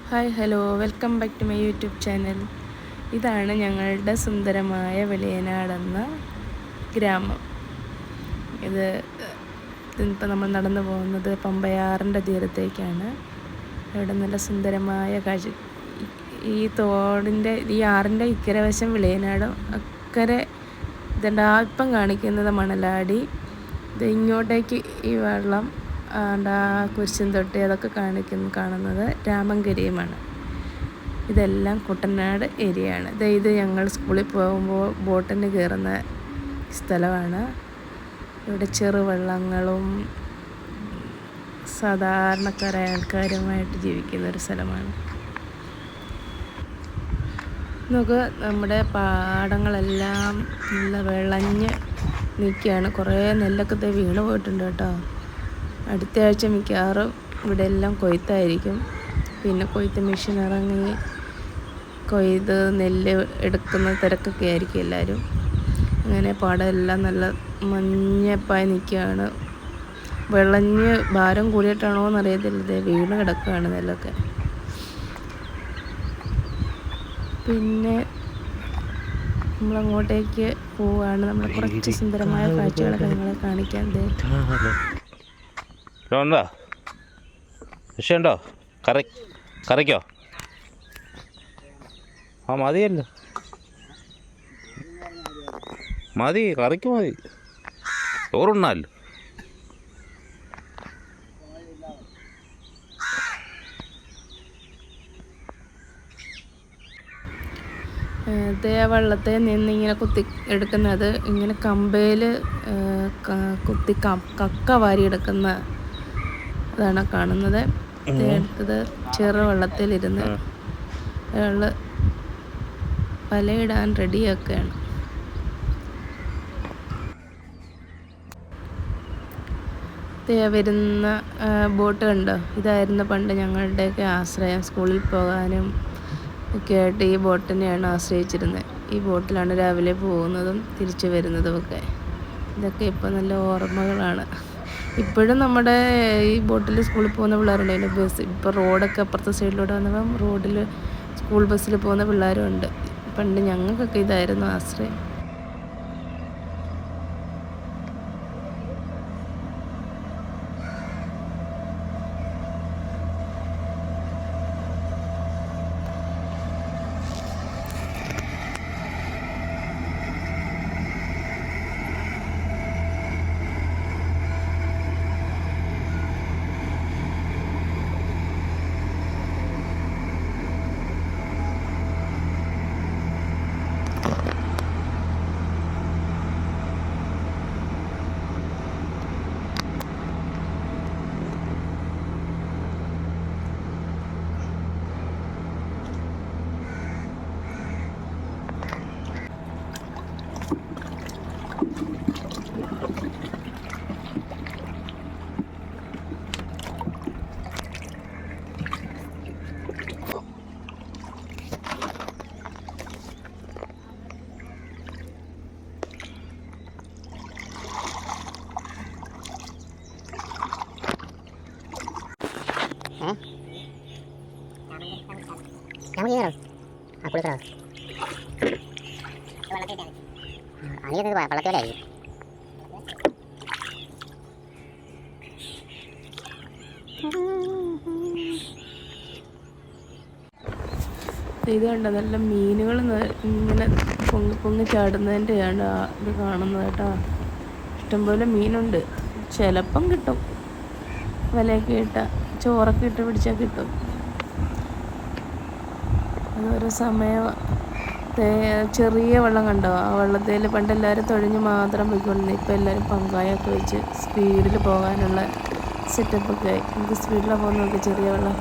Hi hello welcome back to my YouTube channel. ഇതാണ് ഞങ്ങളുടെ സുന്ദരമായ വെളിയനാടെന്ന ഗ്രാമം. ഇപ്പം നമ്മൾ നടന്നു പോകുന്നത് പമ്പയാറിൻ്റെ തീരത്തേക്കാണ്. ഇവിടെ നല്ല സുന്ദരമായ കാഴ്ച. ഈ ആറിൻ്റെ ഇക്കരവശം വെളിയനാടും അക്കരെ ഇപ്പം കാണിക്കുന്നത് മണലാടി. ഇങ്ങോട്ടേക്ക് ഈ വെള്ളം കുരിശും തൊട്ടി അതൊക്കെ കാണുന്നത് രാമങ്കരിയുമാണ്. ഇതെല്ലാം കുട്ടനാട് ഏരിയ ആണ്. ഇത് ഞങ്ങൾ സ്കൂളിൽ പോകുമ്പോൾ ബോട്ടിന് കയറുന്ന സ്ഥലമാണ്. ഇവിടെ ചെറുവള്ളങ്ങളും സാധാരണക്കാരായ ആൾക്കാരുമായിട്ട് ജീവിക്കുന്ന ഒരു സ്ഥലമാണ്. നമുക്ക് നമ്മുടെ പാടങ്ങളെല്ലാം നല്ല വിളഞ്ഞ് നിൽക്കുകയാണ്. കുറേ നെല്ലൊക്കെ വീണ് പോയിട്ടുണ്ട് കേട്ടോ. അടുത്ത ആഴ്ച മിക്കവാറും ഇവിടെ എല്ലാം കൊയ്ത്തായിരിക്കും. പിന്നെ കൊയ്ത്ത് മെഷീൻ ഇറങ്ങി കൊയ്ത് നെല്ല് എടുക്കുന്ന തിരക്കൊക്കെ ആയിരിക്കും എല്ലാവരും. അങ്ങനെ പാടമെല്ലാം നല്ല മഞ്ഞപ്പായി നിൽക്കുകയാണ്. വിളഞ്ഞ് ഭാരം കൂടിയിട്ടാണോ എന്നറിയത്തില്ല, വീണ് കിടക്കുകയാണ് നെല്ലൊക്കെ. പിന്നെ നമ്മളങ്ങോട്ടേക്ക് പോവുകയാണ്. നമ്മൾ കുറച്ച് സുന്ദരമായ കാഴ്ചകളൊക്കെ നിങ്ങളെ കാണിക്കാൻ. ഉണ്ടോ വിഷയമുണ്ടോ? കറിക്കോ? മതിയല്ലോ, മതി, കറിക്ക് മതി, ചോറുണ്ണാമല്ലോ. വെള്ളത്തെ നിന്നിങ്ങനെ കുത്തി എടുക്കുന്നത് ഇങ്ങനെ കമ്പയിൽ കുത്തി കക്ക വാരിയെടുക്കുന്ന അതാണ് കാണുന്നത്. എടുത്തത് ചെറുവെള്ളത്തിലിരുന്ന് അയാൾ വലയിടാൻ റെഡിയാക്കുകയാണ്. വരുന്ന ബോട്ട് കണ്ടോ? ഇതായിരുന്നു പണ്ട് ഞങ്ങളുടെയൊക്കെ ആശ്രയം. സ്കൂളിൽ പോകാനും ഒക്കെ ആയിട്ട് ഈ ബോട്ടിനെയാണ് ആശ്രയിച്ചിരുന്നത്. ഈ ബോട്ടിലാണ് രാവിലെ പോകുന്നതും തിരിച്ചു വരുന്നതുമൊക്കെ. ഇതൊക്കെ ഇപ്പോൾ നല്ല ഓർമ്മകളാണ്. ഇപ്പോഴും നമ്മുടെ ഈ ബോട്ടിൽ സ്കൂളിൽ പോകുന്ന പിള്ളേരുണ്ട്. ബസ് ഇപ്പോൾ റോഡൊക്കെ അപ്പുറത്തെ സൈഡിലൂടെ വന്നപ്പം റോഡിൽ സ്കൂൾ ബസ്സിൽ പോകുന്ന പിള്ളേരും ഉണ്ട്. പണ്ട് ഞങ്ങൾക്കൊക്കെ ഇതായിരുന്നു ആശ്രയം. ഇത് കണ്ട നല്ല മീനുകൾ ഇങ്ങനെ പൊങ്ങി ചാടുന്നതിൻ്റെയാണ് ഇത് കാണുന്നത് കേട്ടോ. ഇഷ്ടംപോലെ മീനുണ്ട്. ചിലപ്പം കിട്ടും, വലയൊക്കെ ഇട്ടാൽ, ചോറൊക്കെ ഇട്ട് പിടിച്ചാൽ കിട്ടും. അതൊരു സമയം. ചെറിയ വെള്ളം കണ്ടോ? ആ വെള്ളത്തിൽ പണ്ട് എല്ലാവരും തൊഴിഞ്ഞ് മാത്രം പോയിക്കൊണ്ടിരുന്നു. ഇപ്പം എല്ലാവരും പങ്കായൊക്കെ വെച്ച് സ്പീഡിൽ പോകാനുള്ള സെറ്റപ്പൊക്കെ ആയി. നമുക്ക് സ്പീഡിലാണ് പോകുന്നതൊക്കെ ചെറിയ വെള്ളം.